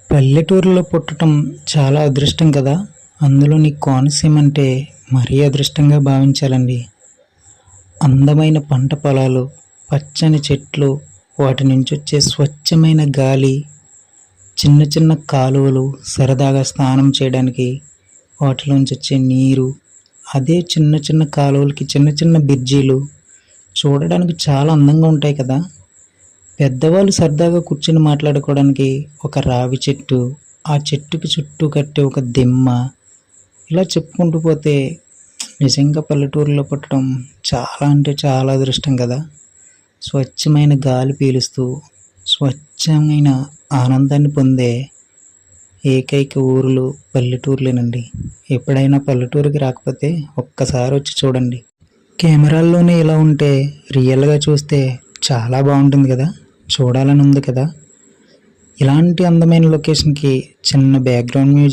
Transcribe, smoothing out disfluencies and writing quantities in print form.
పల్లెటూరులో పుట్టడం చాలా అదృష్టం కదా! అందులోని కోనసీమ అంటే మరీ అదృష్టంగా భావించాలండి. అందమైన పంట పొలాలు, పచ్చని చెట్లు, వాటి నుంచొచ్చే స్వచ్ఛమైన గాలి, చిన్న చిన్న కాలువలు, సరదాగా స్నానం చేయడానికి వాటిలోంచొచ్చే నీరు, అదే చిన్న చిన్న కాలువలకి చిన్న చిన్న బ్రిడ్జీలు చూడడానికి చాలా అందంగా ఉంటాయి కదా! పెద్దవాళ్ళు సరదాగా కూర్చొని మాట్లాడుకోవడానికి ఒక రావి చెట్టు, ఆ చెట్టుకి చుట్టూ కట్టే ఒక దిమ్మ, ఇలా చెప్పుకుంటూ పోతే నిజంగా పల్లెటూరులో పుట్టడం చాలా అంటే చాలా అదృష్టం కదా! స్వచ్ఛమైన గాలి పీలుస్తూ, స్వచ్ఛమైన ఆనందాన్ని పొందే ఏకైక ఊరులు పల్లెటూర్లేనండి. ఎప్పుడైనా పల్లెటూరుకి రాకపోతే ఒక్కసారి వచ్చి చూడండి. కెమెరాల్లోనే ఇలా ఉంటే రియల్గా చూస్తే చాలా బాగుంటుంది కదా! చూడాలని ఉంది కదా! ఇలాంటి అందమైన లొకేషన్కి చిన్న బ్యాక్గ్రౌండ్ మ్యూజిక్